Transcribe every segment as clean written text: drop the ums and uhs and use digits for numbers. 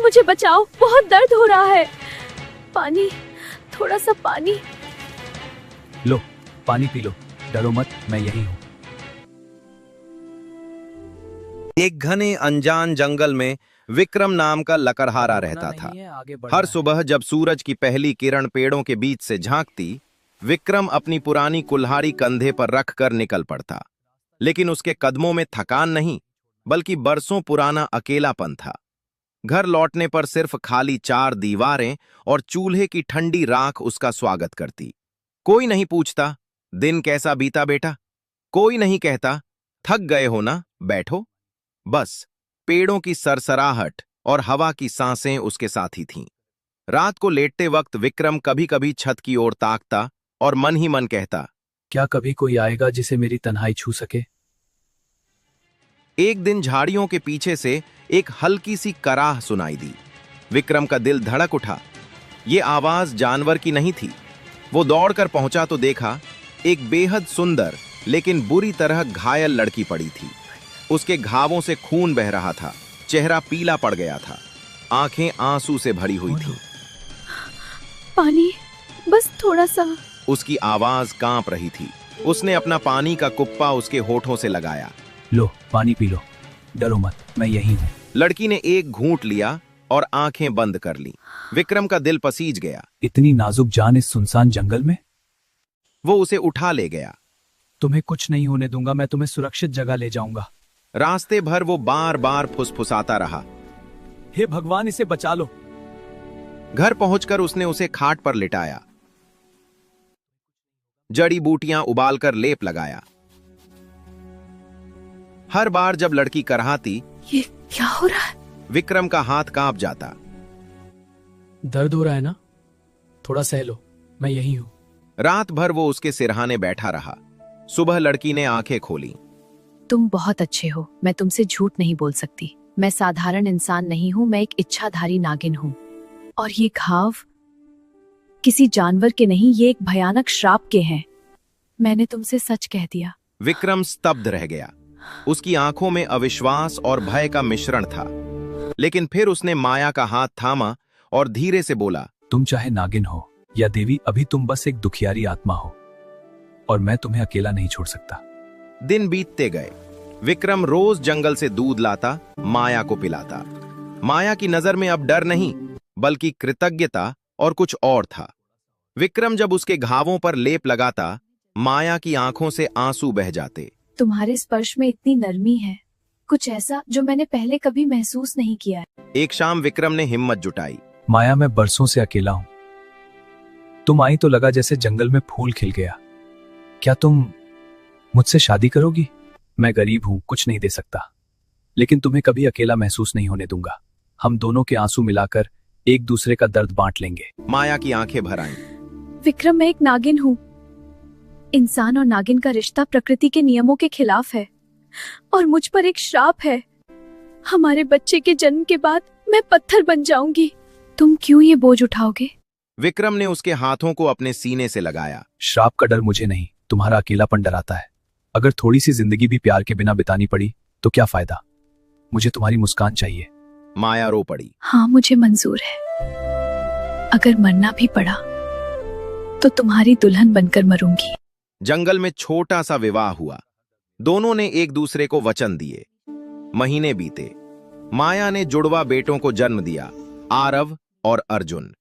मुझे बचाओ, बहुत दर्द हो रहा है। पानी, थोड़ा सा पानी। लो, पानी पी लो। डरो मत, मैं यही हूँ। एक घने अनजान जंगल में विक्रम नाम का लकड़हारा रहता था। हर सुबह जब सूरज की पहली किरण पेड़ों के बीच से झांकती, विक्रम अपनी पुरानी कुल्हाड़ी कंधे पर रखकर निकल पड़ता। लेकिन उसके कदमों में थकान नहीं, बल्कि बरसों पुराना अकेलापन था। घर लौटने पर सिर्फ खाली 4 दीवारें और चूल्हे की ठंडी राख उसका स्वागत करती। कोई नहीं पूछता, दिन कैसा बीता बेटा? कोई नहीं कहता, थक गए हो ना, बैठो। बस पेड़ों की सरसराहट और हवा की सांसें उसके साथी थीं। रात को लेटते वक्त विक्रम कभी कभी छत की ओर ताकता और मन ही मन कहता, क्या कभी कोई आएगा जिसे मेरी तन्हाई छू सके? एक दिन झाड़ियों के पीछे से एक हल्की सी कराह सुनाई दी। विक्रम का दिल धड़क उठा। ये आवाज जानवर की नहीं थी। वो दौड़कर पहुंचा तो देखा एक बेहद सुंदर लेकिन बुरी तरह घायल लड़की पड़ी थी। उसके घावों से खून बह रहा था, चेहरा पीला पड़ गया था, आंखें आंसू से भरी हुई थीं। पानी, बस थोड़ा सा। उसकी आवाज कांप रही थी। उसने अपना पानी का कुप्पा उसके होठों से लगाया। लो, पानी पी लो। डरो मत, मैं यही हूँ। लड़की ने एक घूंट लिया और आंखें बंद कर ली। विक्रम का दिल पसीज गया। इतनी नाजुक जान इस सुनसान जंगल में? वो उसे उठा ले गया। तुम्हें कुछ नहीं होने दूंगा, मैं तुम्हें सुरक्षित जगह ले जाऊंगा। रास्ते भर वो बार बार फुसफुसाता रहा। हे भगवान, इसे बचा लो। घर पहुंचकर उसने उसे खाट पर लिटाया, जड़ी बूटियां उबालकर लेप लगाया। हर बार जब लड़की कराहती, ये क्या हो रहा है? विक्रम का हाथ कांप जाता। दर्द हो रहा है ना? थोड़ा सह लो, मैं यही हूं। रात भर वो उसके सिरहाने बैठा रहा। सुबह लड़की ने आंखें खोली। तुम बहुत अच्छे हो, मैं तुमसे झूठ नहीं बोल सकती। मैं साधारण इंसान नहीं हूँ, मैं एक इच्छाधारी नागिन हूँ। और ये घाव किसी जानवर के नहीं, ये एक भयानक श्राप के हैं। मैंने तुमसे सच कह दिया। विक्रम स्तब्ध रह गया। उसकी आंखों में अविश्वास और भय का मिश्रण था। लेकिन फिर उसने माया का हाथ थामा और धीरे से बोला, तुम चाहे नागिन हो या देवी, अभी तुम बस एक दुखियारी आत्मा हो और मैं तुम्हें अकेला नहीं छोड़ सकता। दिन बीतते गए। विक्रम रोज जंगल से दूध लाता, माया को पिलाता। माया की नजर में अब डर नहीं, बल्कि कृतज्ञता और कुछ और था। विक्रम जब उसके घावों पर लेप लगाता, माया की आंखों से आंसू बह जाते। तुम्हारे स्पर्श में इतनी नरमी है, कुछ ऐसा जो मैंने पहले कभी महसूस नहीं किया है। एक शाम विक्रम ने हिम्मत जुटाई। माया, मैं बरसों से अकेला हूं। तुम आई तो लगा जैसे जंगल में फूल खिल गया। क्या तुम मुझसे शादी करोगी? मैं गरीब हूं, कुछ नहीं दे सकता, लेकिन तुम्हें कभी अकेला महसूस नहीं होने दूंगा। हम दोनों के आंसू मिलाकर एक दूसरे का दर्द बांट लेंगे। माया की आंखें भर आईं। विक्रम, मैं एक नागिन हूँ। इंसान और नागिन का रिश्ता प्रकृति के नियमों के खिलाफ है और मुझ पर एक श्राप है। हमारे बच्चे के जन्म के बाद मैं पत्थर बन जाऊंगी। तुम क्यों ये बोझ उठाओगे? विक्रम ने उसके हाथों को अपने सीने से लगाया। श्राप का डर मुझे नहीं, तुम्हारा अकेलापन डराता है। अगर थोड़ी सी जिंदगी भी प्यार के बिना बितानी पड़ी तो क्या फायदा? मुझे तुम्हारी मुस्कान चाहिए। माया रो पड़ी। हाँ, मुझे मंजूर है। अगर मरना भी पड़ा तो तुम्हारी दुल्हन बनकर मरूंगी। जंगल में छोटा सा विवाह हुआ। दोनों ने एक दूसरे को वचन दिए। महीने बीते। माया ने जुड़वा बेटों को जन्म दिया, आरव और अर्जुन।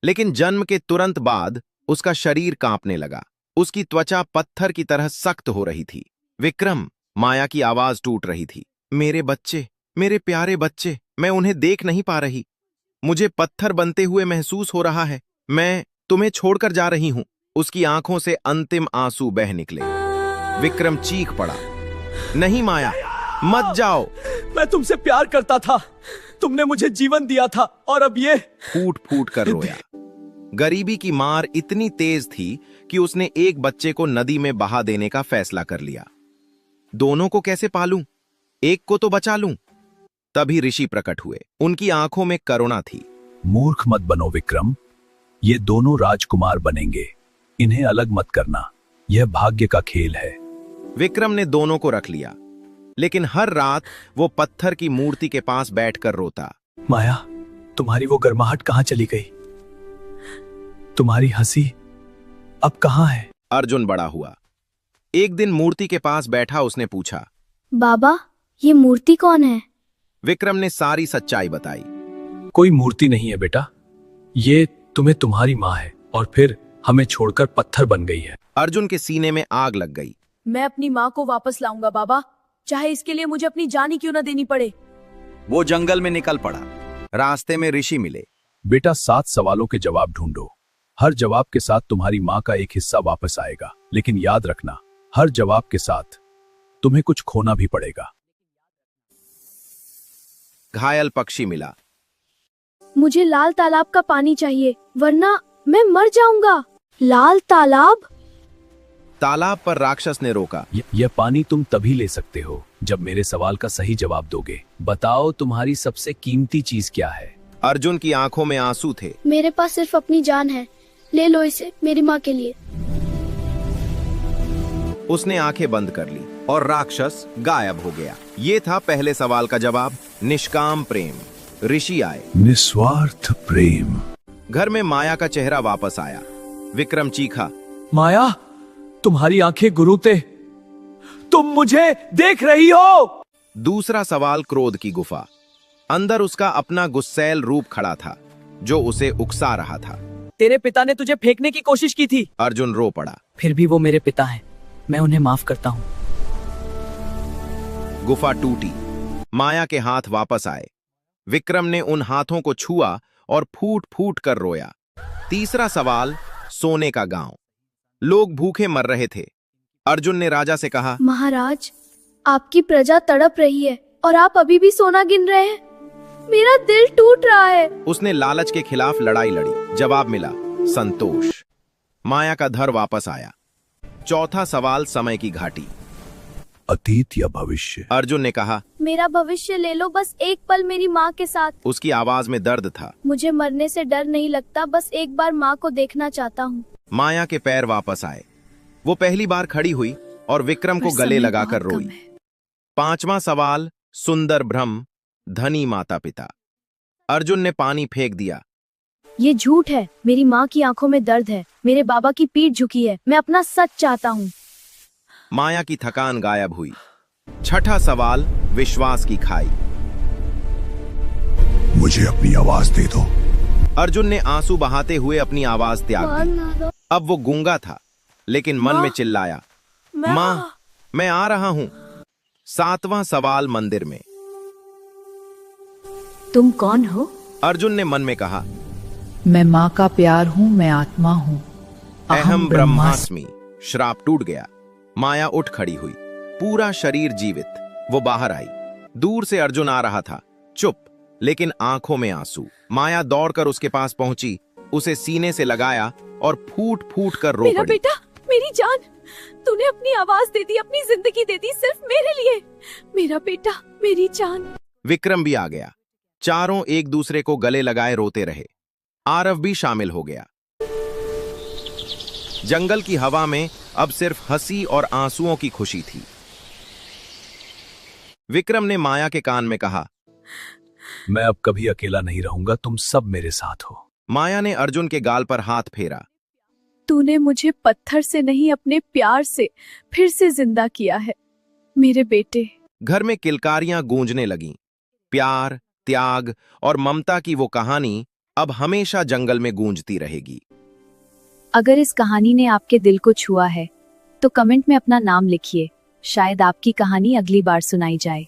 लेकिन जन्म के तुरंत बाद उसका शरीर कांपने लगा। उसकी त्वचा पत्थर की तरह सख्त हो रही थी। विक्रम, माया की आवाज टूट रही थी। मेरे बच्चे, मेरे प्यारे बच्चे, मैं उन्हें देख नहीं पा रही। मुझे पत्थर बनते हुए महसूस हो रहा है। मैं तुम्हें छोड़कर जा रही हूं। उसकी आंखों से अंतिम आंसू बह निकले। विक्रम चीख पड़ा, नहीं माया, मत जाओ। मैं तुमसे प्यार करता था, तुमने मुझे जीवन दिया था और अब ये। फूट फूट कर रोया। गरीबी की मार इतनी तेज थी कि उसने एक बच्चे को नदी में बहा देने का फैसला कर लिया। दोनों को कैसे पालूं? एक को तो बचा लूं। तभी ऋषि प्रकट हुए। उनकी आंखों में करुणा थी। मूर्ख मत बनो विक्रम, ये दोनों राजकुमार बनेंगे। इन्हें अलग मत करना, यह भाग्य का खेल है। विक्रम ने दोनों को रख लिया, लेकिन हर रात वो पत्थर की मूर्ति के पास बैठकर रोता। माया, तुम्हारी वो गर्माहट कहाँ चली गई? तुम्हारी हंसी अब कहाँ है? अर्जुन बड़ा हुआ। एक दिन मूर्ति के पास बैठा उसने पूछा, बाबा, ये मूर्ति कौन है? विक्रम ने सारी सच्चाई बताई। कोई मूर्ति नहीं है बेटा, ये तुम्हें तुम्हारी माँ है और फिर हमें छोड़कर पत्थर बन गई है। अर्जुन के सीने में आग लग गई। मैं अपनी माँ को वापस लाऊंगा बाबा, चाहे इसके लिए मुझे अपनी जान ही क्यों न देनी पड़े। वो जंगल में निकल पड़ा। रास्ते में ऋषि मिले। बेटा, 7 सवालों के जवाब ढूंढो। हर जवाब के साथ तुम्हारी माँ का एक हिस्सा वापस आएगा, लेकिन याद रखना, हर जवाब के साथ तुम्हें कुछ खोना भी पड़ेगा। घायल पक्षी मिला। मुझे लाल तालाब का पानी चाहिए, वरना मैं मर जाऊंगा। लाल तालाब? तालाब पर राक्षस ने रोका। यह पानी तुम तभी ले सकते हो जब मेरे सवाल का सही जवाब दोगे। बताओ, तुम्हारी सबसे कीमती चीज क्या है? अर्जुन की आंखों में आंसू थे। मेरे पास सिर्फ अपनी जान है, ले लो इसे मेरी माँ के लिए। उसने आंखें बंद कर ली और राक्षस गायब हो गया। ये था पहले सवाल का जवाब, निष्काम प्रेम। ऋषि आए। निस्वार्थ प्रेम। घर में माया का चेहरा वापस आया। विक्रम चीखा, माया, तुम्हारी आंखें गुरुते, तुम मुझे देख रही हो? दूसरा सवाल, क्रोध की गुफा। अंदर उसका अपना गुस्सैल रूप खड़ा था, जो उसे उकसा रहा था। तेरे पिता ने तुझे फेंकने की कोशिश की थी। अर्जुन रो पड़ा। फिर भी वो मेरे पिता हैं, मैं उन्हें माफ करता हूँ। गुफा टूटी। माया के हाथ वापस आए। विक्रम ने उन हाथों को छुआ और फूट फूट कर रोया। तीसरा सवाल, सोने का गांव। लोग भूखे मर रहे थे। अर्जुन ने राजा से कहा, महाराज, आपकी प्रजा तड़प रही है और आप अभी भी सोना गिन रहे हैं। मेरा दिल टूट रहा है। उसने लालच के खिलाफ लड़ाई लड़ी। जवाब मिला, संतोष। माया का धर वापस आया। चौथा सवाल, समय की घाटी। अतीत या भविष्य? अर्जुन ने कहा, मेरा भविष्य ले लो, बस एक पल मेरी माँ के साथ। उसकी आवाज में दर्द था। मुझे मरने से डर नहीं लगता, बस एक बार माँ को देखना चाहता हूँ। माया के पैर वापस आए। वो पहली बार खड़ी हुई और विक्रम को गले लगाकर रोई। पांचवा सवाल, सुंदर भ्रम, धनी माता पिता। अर्जुन ने पानी फेंक दिया। ये झूठ है, मेरी माँ की आंखों में दर्द है, मेरे बाबा की पीठ झुकी है, मैं अपना सच चाहता हूँ। माया की थकान गायब हुई। छठा सवाल, विश्वास की खाई। मुझे अपनी आवाज दे दो। अर्जुन ने आंसू बहाते हुए अपनी आवाज त्याग दी। अब वो गूंगा था, लेकिन मन में चिल्लाया, माँ, मैं आ रहा हूँ। सातवां सवाल, मंदिर में। तुम कौन हो? अर्जुन ने मन में कहा, मैं माँ का प्यार हूँ, मैं आत्मा हूँ। अहम ब्रह्मास्मि। श्राप टूट गया। माया उठ खड़ी हुई, पूरा शरीर जीवित। वो बाहर आई। दूर से अर्जुन आ रहा था, चुप, लेकिन आंखों में आंसू। माया दौड़कर उसके पास पहुंची, उसे सीने से लगाया और फूट फूट कर रो मेरा पड़ी। बेटा, मेरी जान, तूने अपनी आवाज दे दी, अपनी जिंदगी दे दी सिर्फ मेरे लिए। मेरा बेटा, मेरी जान। विक्रम भी आ गया। चारों एक दूसरे को गले लगाए रोते रहे। आरव भी शामिल हो गया। जंगल की हवा में अब सिर्फ हंसी और आंसुओं की खुशी थी। विक्रम ने माया के कान में कहा, मैं अब कभी अकेला नहीं रहूंगा, तुम सब मेरे साथ हो। माया ने अर्जुन के गाल पर हाथ फेरा। तूने मुझे पत्थर से नहीं, अपने प्यार से फिर से जिंदा किया है मेरे बेटे। घर में किलकारियां गूंजने लगीं। प्यार, त्याग और ममता की वो कहानी अब हमेशा जंगल में गूंजती रहेगी। अगर इस कहानी ने आपके दिल को छुआ है तो कमेंट में अपना नाम लिखिए, शायद आपकी कहानी अगली बार सुनाई जाए।